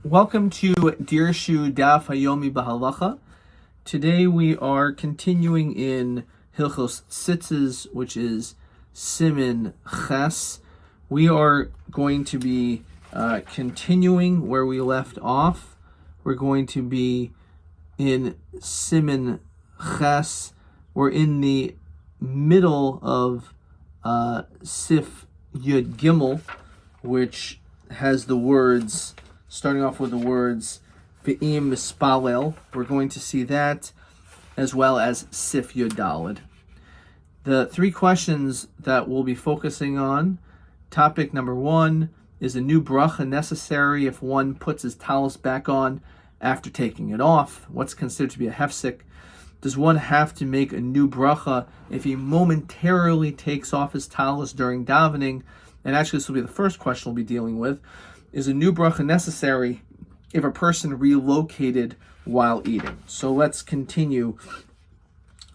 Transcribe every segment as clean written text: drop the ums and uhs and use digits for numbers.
Welcome to Dirshu Daf HaYomi Bahalacha. Today we are continuing in Hilchot Tzitzit, which is Siman Ches. We are going to be continuing where we left off. We're going to be in Siman Ches. We're in the middle of Sif Yud Gimel, which has the words, starting off with the words Ve'im Mispalel. We're going to see that, as well as Sif Yud Daled. The three questions that we'll be focusing on. Topic number one, is a new bracha necessary if one puts his talis back on after taking it off? What's considered to be a hefsek? Does one have to make a new bracha if he momentarily takes off his talis during davening? And actually, this will be the first question we'll be dealing with. Is a new bracha necessary if a person relocated while eating? So let's continue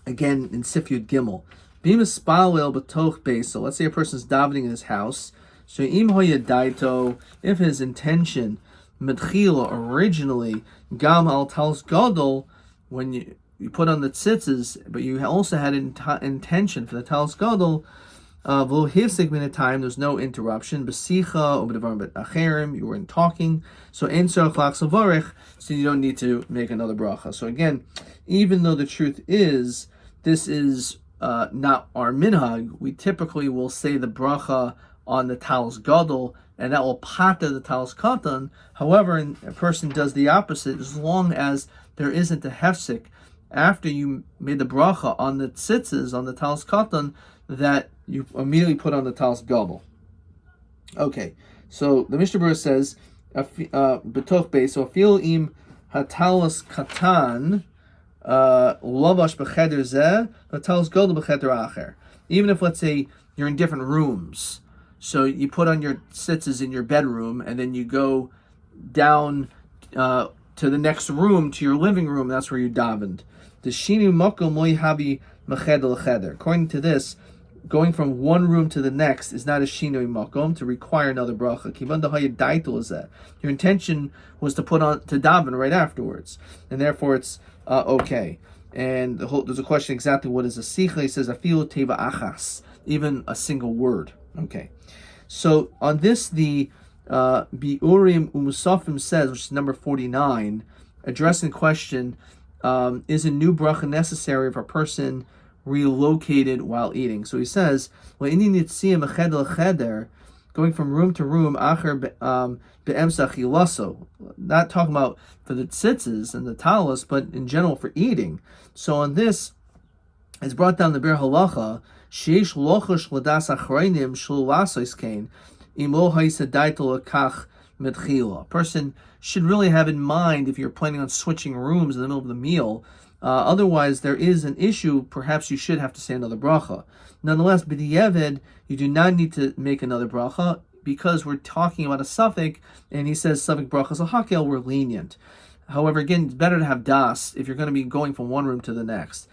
again in Sif Yud Gimel. B'im Spalel b'toch beis. So let's say a person's davening in his house. So im hoyadaito, if his intention medchila originally gam al talis gadol, when you put on the tzitzis, but you also had intention for the talis gadol. There's no interruption. You weren't talking, so you don't need to make another bracha. So again, even though the truth is this is not our minhag, we typically will say the bracha on the talis gadol, and that will pata the talis katan. However, a person does the opposite as long as there isn't a hefsek after you made the bracha on the tzitzis, on the talis katan, that you immediately put on the talis gadol. Okay, so the Mishnah Berurah says, b'toch beis, so afil im hatalis katan lavash b'cheder zeh, hatalis gadol b'cheder acher. Even if, let's say, you're in different rooms, so you put on your tzitzis in your bedroom, and then you go down to the next room, to your living room, that's where you davened. The shinu makom lo habi m'cheder l'cheder. According to this, going from one room to the next is not a shinoi makom to require another bracha. Your intention was to put on to daven right afterwards, and therefore it's okay. And there's a question exactly what is a sicha. He says afilu teva achas, even a single word. Okay, so on this the Biurim Umusafim says, which is number 49, addressing the question: is a new bracha necessary if a person relocated while eating? So he says, going from room to room, not talking about for the tzitzis and the talis, but in general for eating. So on this, it's brought down the Bir Halacha, a person should really have in mind if you're planning on switching rooms in the middle of the meal. Otherwise, there is an issue. Perhaps you should have to say another bracha. Nonetheless, b'diavad, you do not need to make another bracha because we're talking about a suffix, and he says suffix brachas al-hakel, we're lenient. However, again, it's better to have das if you're going to be going from one room to the next.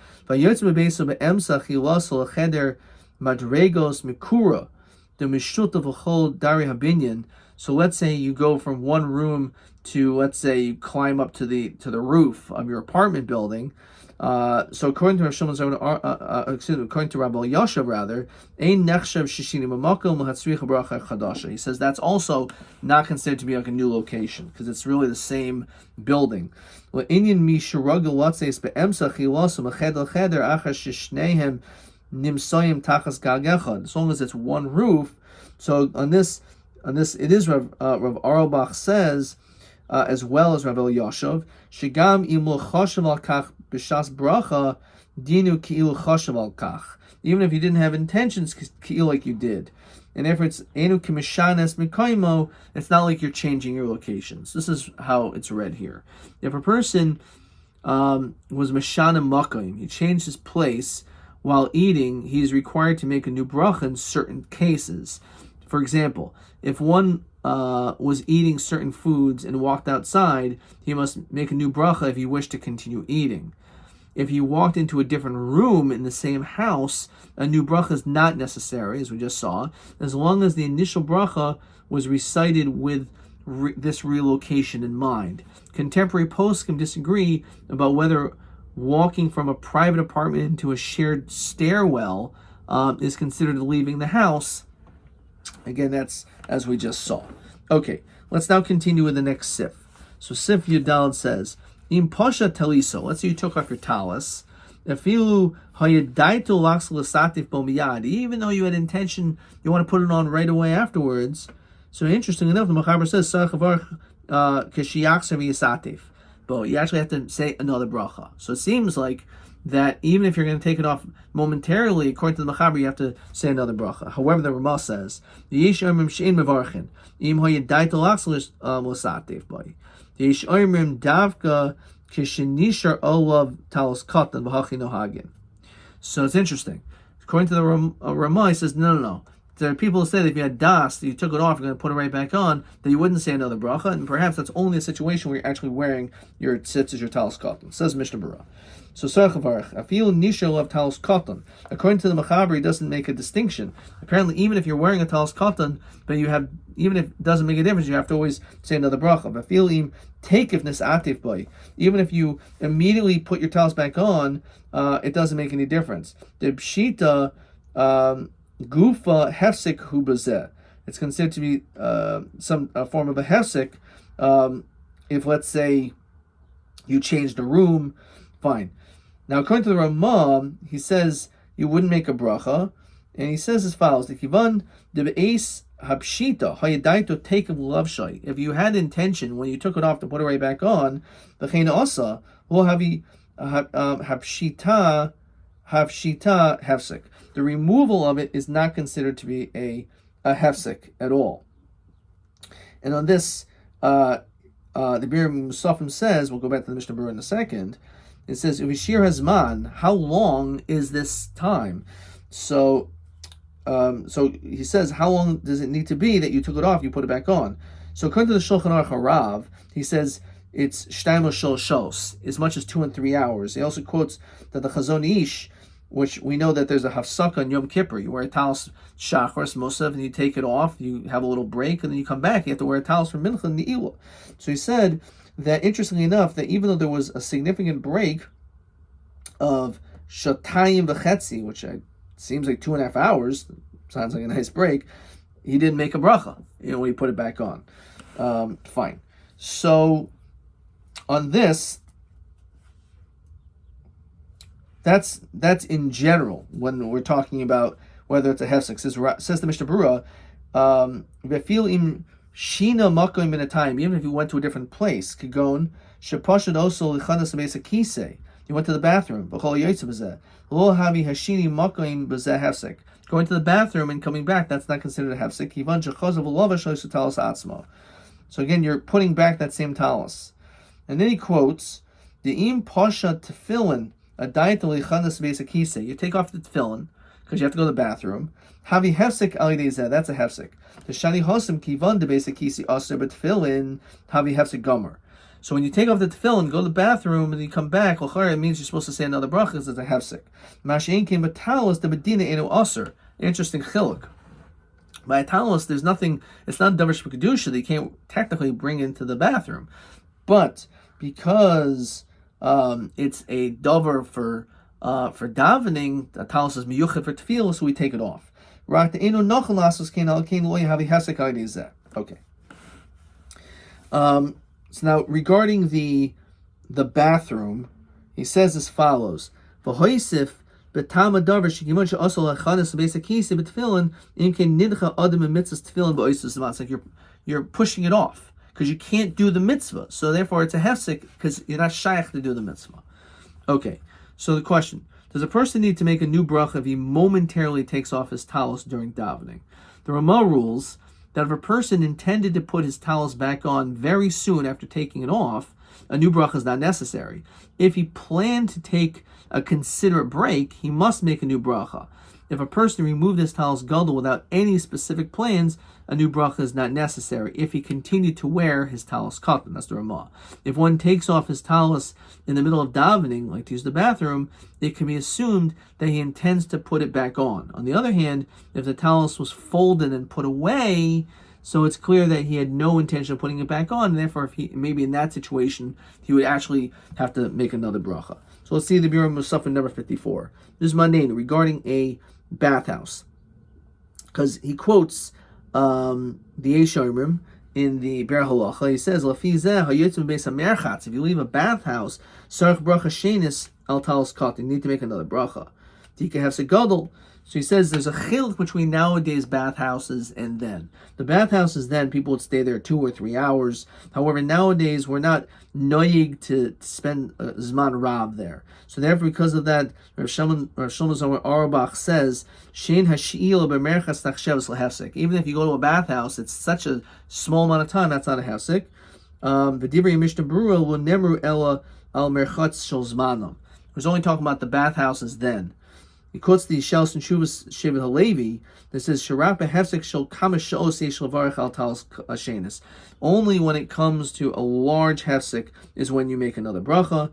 So let's say you go from one room to, let's say, you climb up to the roof of your apartment building. So according to according to Rabbi Yashav, rather, he says that's also not considered to be like a new location because it's really the same building. As long as it's one roof. So on this, it is Rav Arlbach says, as well as Rabbi Yashav, Shigam imu chashav al kach b'shas bracha dinu ki'ilu chashav al kach. Even if you didn't have intentions, ki'ilu like you did, and therefore it's enu kimishanes mikaimo. It's not like you're changing your locations. This is how it's read here. If a person was mishana makaim, he changed his place while eating, he is required to make a new bracha in certain cases. For example, if one was eating certain foods and walked outside, he must make a new bracha if he wished to continue eating. If he walked into a different room in the same house, a new bracha is not necessary, as we just saw, as long as the initial bracha was recited with this relocation in mind. Contemporary poskim disagree about whether walking from a private apartment into a shared stairwell is considered leaving the house. Again, that's as we just saw. Okay, let's now continue with the next sif. So sif Yudalad says, Im pasha taliso. Let's say you took off your talis. Even though you had intention, you want to put it on right away afterwards. So interesting enough, the Mechaber says, but you actually have to say another bracha. So it seems like that even if you're going to take it off momentarily, according to the Mechaber, you have to say another bracha. However, the Ramah says, so it's interesting. According to the Ramah, he says, no. There are people who say that if you had das, you took it off, you're going to put it right back on, that you wouldn't say another bracha, and perhaps that's only a situation where you're actually wearing your tzitzit, your talis katan. Says Mishnah Berurah. So Sarchavarach, I feel nishal of talis katan. According to the Mechaber, he doesn't make a distinction. Apparently, even if you're wearing a talis katan, but even if it doesn't make a difference, you have to always say another bracha. I feel im takeifness atif boy. Even if you immediately put your talis back on, it doesn't make any difference. The pshita gufa hefsek hu bazeh. It's considered to be some form of a hefsek. If, let's say, you changed the room, fine. Now, according to the Ramah, he says you wouldn't make a bracha, and he says as follows: the kivan de be'es hapshita hayadaito takev lavshay. If you had intention when you took it off to put it right back on, the chein asa will have hapshita hefsek. The removal of it is not considered to be a hefsek at all. And on this, the Bir Musafim says, we'll go back to the Mishnah Berurah in a second, it says, Uvishir Hazman, how long is this time? So he says, how long does it need to be that you took it off, you put it back on? So according to the Shulchan Aruch Harav, he says it's shtaim shel shos, as much as 2 and 3 hours. He also quotes that the Chazon Ish, which we know that there's a hafsaka on Yom Kippur. You wear a talis shachris, Mosav, and you take it off, you have a little break, and then you come back, you have to wear a talis for Mincha and Ne'ilah. So he said that, interestingly enough, that even though there was a significant break of shatayim v'chetzi, which seems like 2.5 hours, sounds like a nice break, he didn't make a bracha, when he put it back on. Fine. So, on this, that's in general when we're talking about whether it's a hefsek. Says the Mishnah Berurah, v'fil im shina makom min a time, even if you went to a different place, kagon shepashad oso lichanas beis hakisei, you went to the bathroom, b'chol yoytze b'zeh, lo havi hashini makom b'zeh hefsek. Going to the bathroom and coming back, that's not considered a hefsek. Kivan shechazav lavash loisu talis atzmo. So again, you're putting back that same talis. And then he quotes the im pasha tefillin. You take off the tefillin because you have to go to the bathroom. Havi hefsek alidezeh, that's a hefsek. The shani hosem kivan de basic kisi aser but tefillin havi hefsek gomer. So when you take off the tefillin, go to the bathroom, and you come back, it means you're supposed to say another bracha because it's a hefsek. Mashein came but talis the medina enu aser. Interesting chiluk. By a talis, there's nothing. It's not davar shebekadusha that you can't technically bring into the bathroom, but because it's a dover for davening, the talis is miyuchet for tefillah, so we take it off. Okay. So now regarding the bathroom, he says as follows: V'hoisif b'tam davar shekimon she'asol lachanas b'beis hakisi b'tefillin imken nidcha adam b'mitzvahs tefillin b'oisus zman. It's like you're pushing it off because you can't do the mitzvah, so therefore it's a hefsek because you're not shaykh to do the mitzvah. Okay, so the question: does a person need to make a new bracha if he momentarily takes off his talis during davening? The Ramah rules that if a person intended to put his talis back on very soon after taking it off, a new bracha is not necessary. If he planned to take a considerate break, he must make a new bracha. If a person removed his talis gadol without any specific plans, a new bracha is not necessary if he continued to wear his talis katan. That's the Ramah. If one takes off his talis in the middle of davening, like to use the bathroom, it can be assumed that he intends to put it back on. On the other hand, if the talis was folded and put away, So it's clear that he had no intention of putting it back on, and therefore, if he maybe in that situation, he would actually have to make another bracha. So let's see the Biur Musaf number 54. This is mundane regarding a bathhouse, because he quotes the Yesharim in the Ber Halacha. He says, if you leave a bathhouse, sarach bracha shenis al talis kot, you need to make another bracha. Tika hefsek gadol. So he says there's a chiluk between nowadays bathhouses and then. The bathhouses then, people would stay there 2 or 3 hours. However, nowadays we're not noyig to spend zman rab there. So therefore, because of that, Rav Shlomo Zohar Auerbach says, Shein hash'ila b'merchas tachshev l'hefsek. Even if you go to a bathhouse, it's such a small amount of time, that's not a hefsek. V'divrei Mishnah Berurah lo nemru ela al merchatz shel zmanom. We're only talking about the bathhouses then. He quotes the Shels and Shuvas Shevet Halevi that says, "Sharap behefsek shel kama she'os yesh levarich al talis shenis." Only when it comes to a large hefsek is when you make another bracha.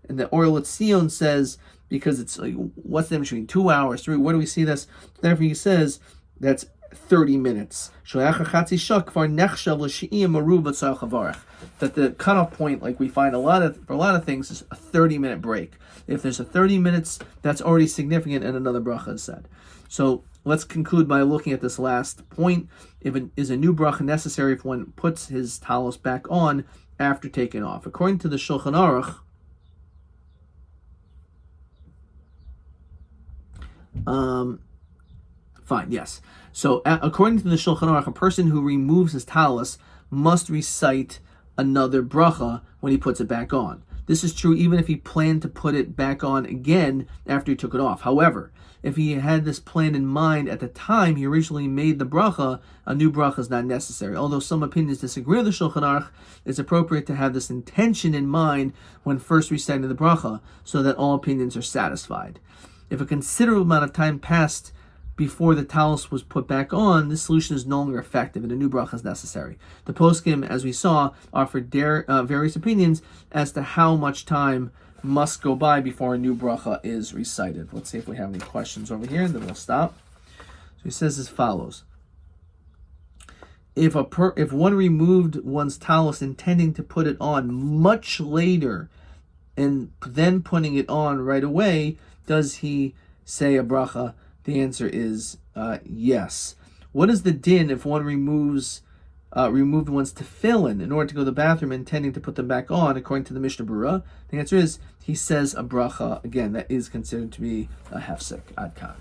And the Or Letzion says, because it's like, what's the difference between 2 hours, 3? Where do we see this? Therefore, he says that's 30 minutes. That the cutoff point, like we find for a lot of things, is a 30-minute break. If there's a 30 minutes, that's already significant, and another bracha is said. So let's conclude by looking at this last point. Is a new bracha necessary if one puts his talos back on after taking off? According to the Shulchan Aruch, fine, yes. So according to the Shulchan Aruch, a person who removes his talis must recite another bracha when he puts it back on. This is true even if he planned to put it back on again after he took it off. However, if he had this plan in mind at the time he originally made the bracha, a new bracha is not necessary. Although some opinions disagree with the Shulchan Aruch, it's appropriate to have this intention in mind when first reciting the bracha so that all opinions are satisfied. If a considerable amount of time passed before the talis was put back on, this solution is no longer effective and a new bracha is necessary. The poskim, as we saw, offered various opinions as to how much time must go by before a new bracha is recited. Let's see if we have any questions over here, and then we'll stop. So he says as follows. If one removed one's talis intending to put it on much later and then putting it on right away, does he say a bracha? The answer is yes. What is the din if one removed one's tefillin in order to go to the bathroom intending to put them back on, according to the Mishnah Berurah? The answer is he says a bracha. Again, that is considered to be a hefsek. Ad kan.